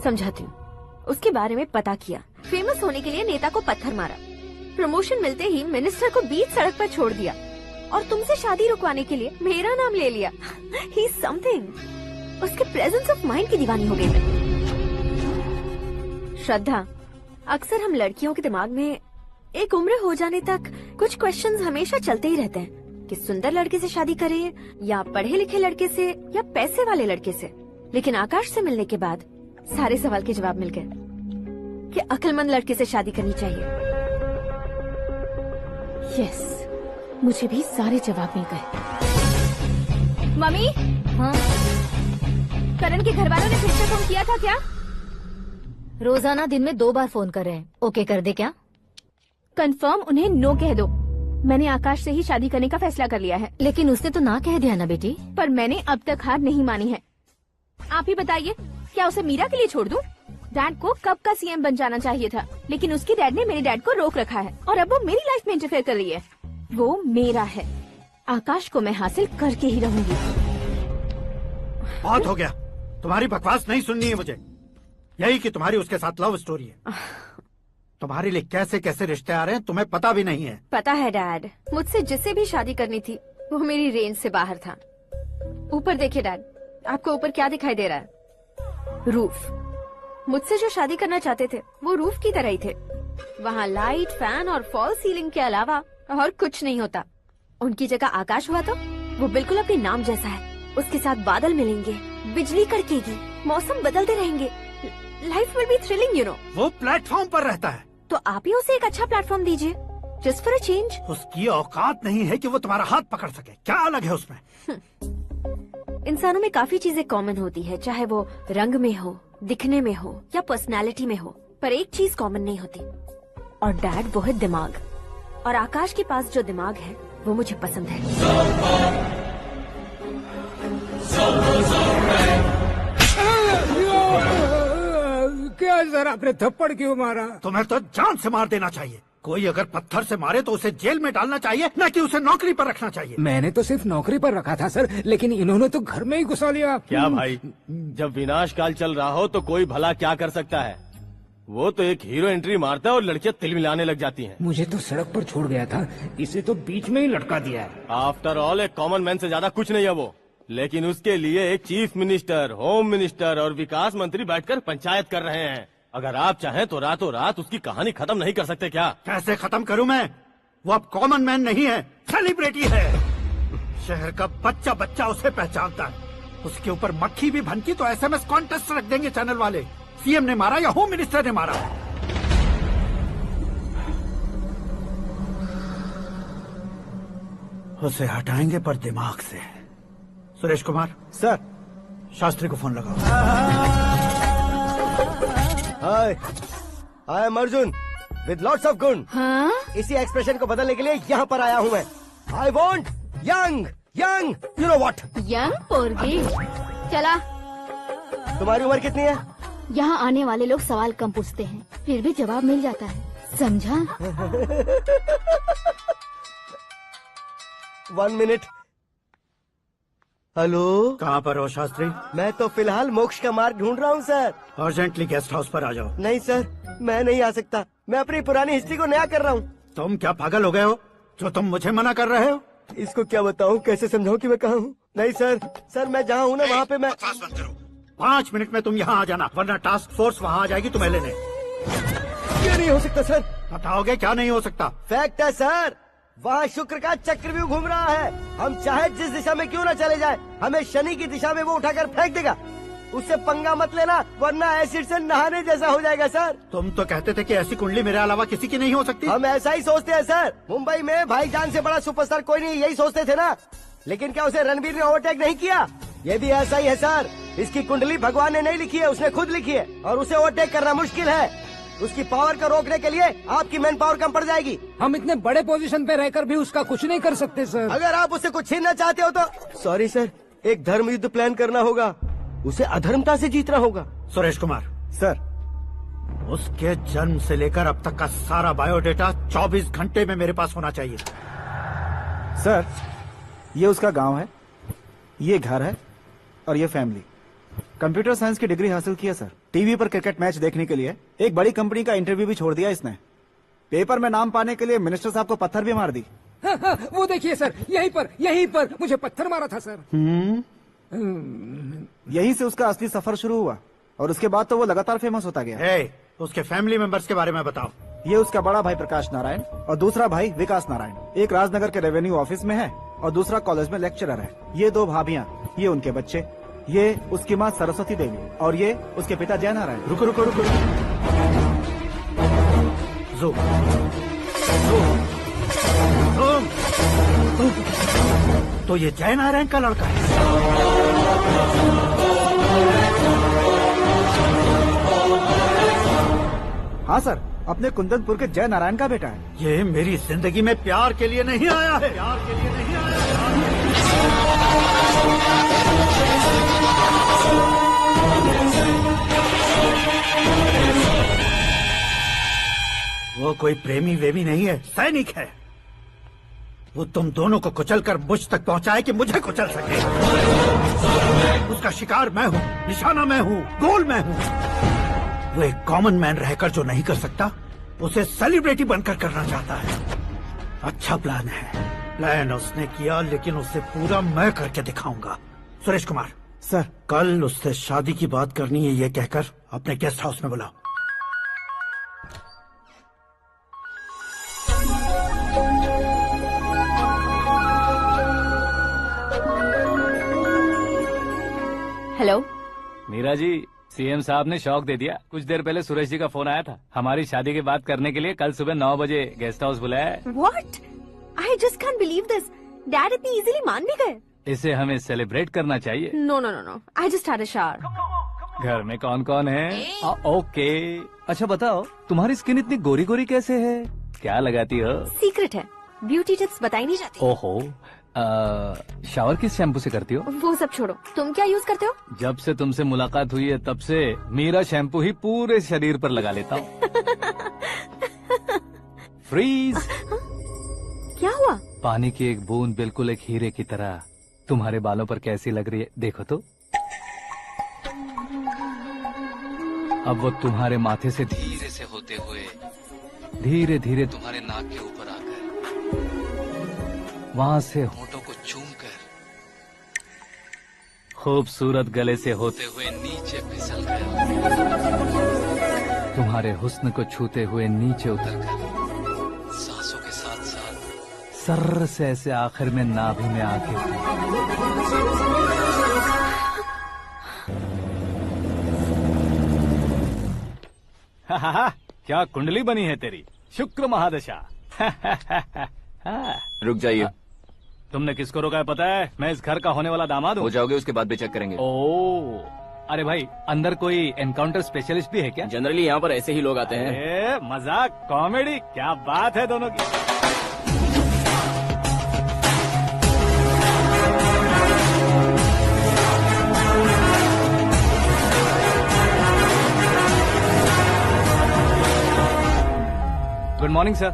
समझाती हूँ। उसके बारे में पता किया, फेमस होने के लिए नेता को पत्थर मारा, प्रमोशन मिलते ही मिनिस्टर को बीच सड़क पर छोड़ दिया और तुमसे शादी रुकवाने के लिए मेरा नाम ले लिया। ही समथिंग। उसके प्रेजेंस ऑफ माइंड की दीवानी हो गई मैं। श्रद्धा, अक्सर हम लड़कियों के दिमाग में एक उम्र हो जाने तक कुछ क्वेश्चंस हमेशा चलते ही रहते हैं कि सुंदर लड़के से शादी करें या पढ़े लिखे लड़के से या पैसे वाले लड़के से। लेकिन आकाश से मिलने के बाद सारे सवाल के जवाब मिल गए कि अक्लमंद लड़के से शादी करनी चाहिए। यस, मुझे भी सारे जवाब मिल गए। मम्मी, हाँ, करण के घर वालों ने फिर से फोन किया था क्या? रोजाना दिन में 2 बार फोन कर रहे हैं। ओके कर दे क्या? कंफर्म उन्हें नो कह दो। मैंने आकाश से ही शादी करने का फैसला कर लिया है। लेकिन उसने तो ना कह दिया ना बेटी। पर मैंने अब तक हार नहीं मानी है। आप ही बताइए, क्या उसे मीरा के लिए छोड़ दूं? डैड को कब का सीएम बन जाना चाहिए था, लेकिन उसके डैड ने मेरे डैड को रोक रखा है और अब वो मेरी लाइफ में इंटरफेयर कर रही है। वो मेरा है, आकाश को मैं हासिल करके ही रहूंगी। बहुत हो गया, तुम्हारी बकवास नहीं सुननी है मुझे। यही कि तुम्हारी उसके साथ लव स्टोरी है। तुम्हारे लिए कैसे कैसे रिश्ते आ रहे हैं तुम्हें पता भी नहीं है। पता है डैड, मुझसे जिसे भी शादी करनी थी वो मेरी रेंज से बाहर था। ऊपर देखिए डैड, आपको ऊपर क्या दिखाई दे रहा है? रूफ। मुझसे जो शादी करना चाहते थे वो रूफ की तरह ही थे। वहाँ लाइट, फैन और फॉल सीलिंग के अलावा और कुछ नहीं होता। उनकी जगह आकाश हुआ तो वो बिल्कुल अपने नाम जैसा है। उसके साथ बादल मिलेंगे, बिजली कड़केगी, मौसम बदलते रहेंगे, life will be thrilling you know. वो प्लेटफॉर्म पर रहता है तो आप ही उसे एक अच्छा प्लेटफॉर्म दीजिए, जस्ट फॉर अ चेंज। उसकी औकात नहीं है कि वो तुम्हारा हाथ पकड़ सके। क्या अलग है उसमें? इंसानों में काफी चीजें कॉमन होती है, चाहे वो रंग में हो, दिखने में हो या पर्सनालिटी में हो, पर एक चीज कॉमन नहीं होती, और डैड वो है दिमाग। और आकाश के पास जो दिमाग है वो मुझे पसंद है। क्या सर, आपने थप्पड़ क्यों मारा? तुम्हें तो जान से मार देना चाहिए। कोई अगर पत्थर से मारे तो उसे जेल में डालना चाहिए, न कि उसे नौकरी पर रखना चाहिए। मैंने तो सिर्फ नौकरी पर रखा था सर, लेकिन इन्होंने तो घर में ही घुसा लिया। क्या भाई, जब विनाश काल चल रहा हो तो कोई भला क्या कर सकता है? वो तो एक हीरो एंट्री मारता है और लड़कियां तिल मिलाने लग जाती हैं। मुझे तो सड़क पर छोड़ गया था, इसे तो बीच में ही लटका दिया है। आफ्टर ऑल एक कॉमन मैन से ज्यादा कुछ नहीं है वो। लेकिन उसके लिए एक चीफ मिनिस्टर, होम मिनिस्टर और विकास मंत्री बैठकर पंचायत कर रहे हैं। अगर आप चाहें तो रातों रात उसकी कहानी खत्म नहीं कर सकते क्या? कैसे खत्म करूं मैं? वो अब कॉमन मैन नहीं है, सेलिब्रिटी है। शहर का बच्चा बच्चा उसे पहचानता है। उसके ऊपर मक्खी भी भनकी तो एसएमएस कॉन्टेस्ट रख देंगे चैनल वाले। सीएम ने मारा या होम मिनिस्टर ने मारा। उसे हटाएंगे पर दिमाग से। सुरेश कुमार सर। शास्त्री को फोन लगाओ। Hi, I am Arjun with lots of गुण। हाँ? इसी एक्सप्रेशन को बदलने के लिए यहाँ पर आया हूँ मैं। I want young young you know what. Young पोरगी। चला। तुम्हारी उम्र कितनी है? यहाँ आने वाले लोग सवाल कम पूछते हैं, फिर भी जवाब मिल जाता है, समझा? 1 मिनट। हेलो, कहाँ पर हो शास्त्री? मैं तो फिलहाल मोक्ष का मार्ग ढूंढ रहा हूँ सर। अर्जेंटली गेस्ट हाउस पर आ जाओ। नहीं सर, मैं नहीं आ सकता। मैं अपनी पुरानी हिस्ट्री को नया कर रहा हूँ। तुम क्या पागल हो गए हो जो तुम मुझे मना कर रहे हो? इसको क्या बताऊँ, कैसे समझाऊँ कि मैं कहाँ हूँ? नहीं सर, सर मैं जहाँ हूँ ना वहाँ पे मैं। 5 मिनट में तुम यहाँ आ जाना, वरना टास्क फोर्स वहाँ आ जाएगी तुम्हें लेने। क्यों नहीं हो सकता सर? बताओगे क्या नहीं हो सकता? फैक्ट है सर, वहाँ शुक्र का चक्रव्यूह घूम रहा है। हम चाहे जिस दिशा में क्यों न चले जाए, हमें शनि की दिशा में वो उठाकर फेंक देगा। उससे पंगा मत लेना, वरना एसिड से नहाने जैसा हो जाएगा सर। तुम तो कहते थे कि ऐसी कुंडली मेरे अलावा किसी की नहीं हो सकती। हम ऐसा ही सोचते हैं सर। मुंबई में भाईजान से बड़ा सुपरस्टार कोई नहीं, यही सोचते थे ना। लेकिन क्या उसे रणबीर ने ओवरटेक नहीं किया? ये भी ऐसा ही है सर। इसकी कुंडली भगवान ने नहीं लिखी है, उसने खुद लिखी है, और उसे ओवरटेक करना मुश्किल है। उसकी पावर को रोकने के लिए आपकी मैन पावर कम पड़ जाएगी। हम इतने बड़े पोजीशन पे रहकर भी उसका कुछ नहीं कर सकते सर। अगर आप उससे कुछ छीनना चाहते हो तो सॉरी सर, एक धर्म युद्ध प्लान करना होगा। उसे अधर्मता से जीतना होगा। सुरेश कुमार सर, उसके जन्म से लेकर अब तक का सारा बायोडेटा 24 घंटे में मेरे पास होना चाहिए। सर, ये उसका गांव है, ये घर है और ये फैमिली। कंप्यूटर साइंस की डिग्री हासिल की है सर। टीवी पर क्रिकेट मैच देखने के लिए एक बड़ी कंपनी का इंटरव्यू भी छोड़ दिया इसने। पेपर में नाम पाने के लिए मिनिस्टर साहब को पत्थर भी मार दी। हाँ, हाँ, वो देखिए सर, यहीं पर मुझे पत्थर मारा था सर। यहीं से उसका असली सफर शुरू हुआ और उसके बाद तो वो लगातार फेमस होता गया। उसके फैमिली मेंबर्स के बारे में बताओ। ये उसका बड़ा भाई प्रकाश नारायण और दूसरा भाई विकास नारायण। एक राजनगर के रेवेन्यू ऑफिस में है और दूसरा कॉलेज में लेक्चरर है। ये 2 भाभियां, ये उनके बच्चे, ये उसकी माँ सरस्वती देवी और ये उसके पिता जय नारायण। रुको रुको रुको, ज़ूम। तो ये जय नारायण का लड़का है। हाँ सर, अपने कुंदनपुर के जय नारायण का बेटा है। ये मेरी जिंदगी में प्यार के लिए नहीं आया है। प्यार के लिए नहीं आया है। वो कोई प्रेमी वेमी नहीं है, सैनिक है। वो तुम दोनों को कुचलकर मुझ तक पहुंचाए कि मुझे कुचल सके। उसका शिकार मैं हूँ, निशाना मैं हूँ, गोल मैं हूँ। वो एक कॉमन मैन रहकर जो नहीं कर सकता, उसे सेलिब्रिटी बनकर करना चाहता है। अच्छा प्लान है। प्लान उसने किया, लेकिन उसे पूरा मैं करके दिखाऊंगा। सुरेश कुमार सर, कल उससे शादी की बात करनी है, ये कहकर अपने गेस्ट हाउस में बुलाओ। हेलो मीरा जी, सीएम साहब ने शौक दे दिया। कुछ देर पहले सुरेश जी का फोन आया था, हमारी शादी की बात करने के लिए कल सुबह 9 बजे गेस्ट हाउस बुलाया है। What? I just can't believe this. Dad इतनी इजीली मान भी गए। इसे हमें सेलिब्रेट करना चाहिए। No no no no, I just had a shower. घर में कौन कौन है? ओके, अच्छा बताओ, तुम्हारी स्किन इतनी गोरी गोरी कैसे है? क्या लगाती हो? सीक्रेट है, ब्यूटी टिप्स बताई नहीं जाती। ओहो, शावर किस शैम्पू से करती हो? वो सब छोड़ो, तुम क्या यूज करते हो? जब से तुमसे मुलाकात हुई है तब से मेरा शैम्पू ही पूरे शरीर पर लगा लेता हूँ। फ्रीज। क्या हुआ? पानी की एक बूंद बिल्कुल एक हीरे की तरह तुम्हारे बालों पर कैसी लग रही है, देखो तो। अब वो तुम्हारे माथे से धीरे से होते हुए धीरे धीरे तुम्हारे नाक के ऊपर आकर वहां से होठों को चूमकर खूबसूरत गले से होते हुए नीचे फिसल कर तुम्हारे हुस्न को छूते हुए नीचे उतरकर सांसों के साथ साथ सर्र से ऐसे आखिर में नाभि में आके क्या कुंडली बनी है तेरी, शुक्र महादशा। रुक जाइए। तुमने किसको रोका है पता है? मैं इस घर का होने वाला दामाद हूँ। हो जाओगे उसके बाद भी चेक करेंगे। ओ, अरे भाई, अंदर कोई एनकाउंटर स्पेशलिस्ट भी है क्या? जनरली यहाँ पर ऐसे ही लोग आते हैं। मजाक, कॉमेडी, क्या बात है दोनों की। Good morning sir.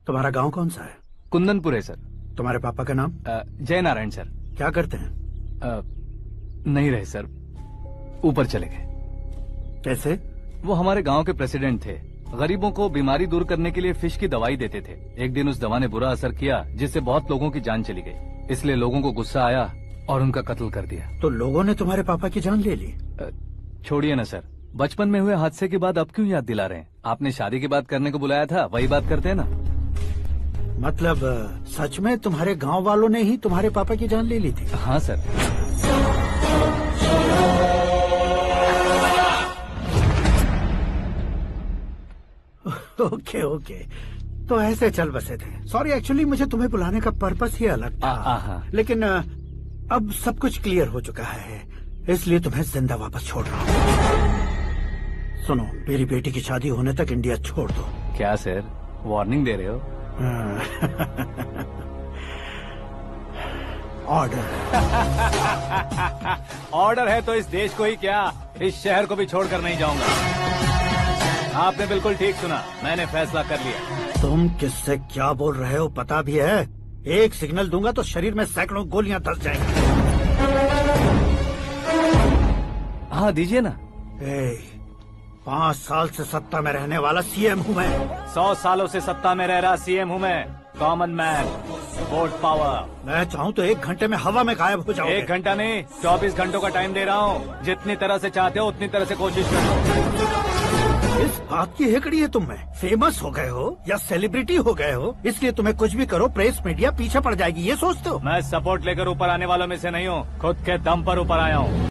तुम्हारा गांव कौन सा है? कुंदनपुर है सर। तुम्हारे पापा का नाम? जय नारायण सर। क्या करते हैं? नहीं रहे सर, ऊपर चले गए। कैसे? वो हमारे गांव के प्रेसिडेंट थे। गरीबों को बीमारी दूर करने के लिए फिश की दवाई देते थे। एक दिन उस दवा ने बुरा असर किया, जिससे बहुत लोगों की जान चली गई। इसलिए लोगों को गुस्सा आया और उनका कत्ल कर दिया। तो लोगों ने तुम्हारे पापा की जान ले ली? छोड़िए ना सर, बचपन में हुए हादसे के बाद अब क्यों याद दिला रहे हैं? आपने शादी की बात करने को बुलाया था, वही बात करते हैं ना। मतलब सच में तुम्हारे गांव वालों ने ही तुम्हारे पापा की जान ले ली थी? हाँ सर। ओके ओके, तो ऐसे चल बसे थे। सॉरी, एक्चुअली मुझे तुम्हें बुलाने का पर्पस ही अलग था। लेकिन अब सब कुछ क्लियर हो चुका है, इसलिए तुम्हें जिंदा वापस छोड़ रहा हूँ। सुनो, मेरी बेटी की शादी होने तक इंडिया छोड़ दो। क्या सर, वार्निंग दे रहे हो? ऑर्डर। ऑर्डर है तो इस देश को ही क्या, इस शहर को भी छोड़कर नहीं जाऊंगा। आपने बिल्कुल ठीक सुना, मैंने फैसला कर लिया। तुम किससे क्या बोल रहे हो पता भी है? एक सिग्नल दूंगा तो शरीर में सैकड़ों गोलियां धस जाएंगी। हाँ दीजिए ना। 5 साल से सत्ता में रहने वाला सीएम हूँ मैं। 100 सालों से सत्ता में रह रहा सीएम हूँ मैं। Common man, vote power. मैं चाहूँ तो 1 घंटे में हवा में गायब हो जाऊँ। 1 घंटा नहीं, 24 घंटों का टाइम दे रहा हूँ। जितनी तरह से चाहते हो उतनी तरह से कोशिश करो। इस बात की हेकड़ी है तुम में। फेमस हो गए हो या सेलिब्रिटी हो गए हो, इसलिए तुम्हें कुछ भी करो प्रेस मीडिया पीछे पड़ जाएगी, ये सोचते हो? मैं सपोर्ट लेकर ऊपर आने वालों में से नहीं हूँ, खुद के दम पर ऊपर आया हूँ।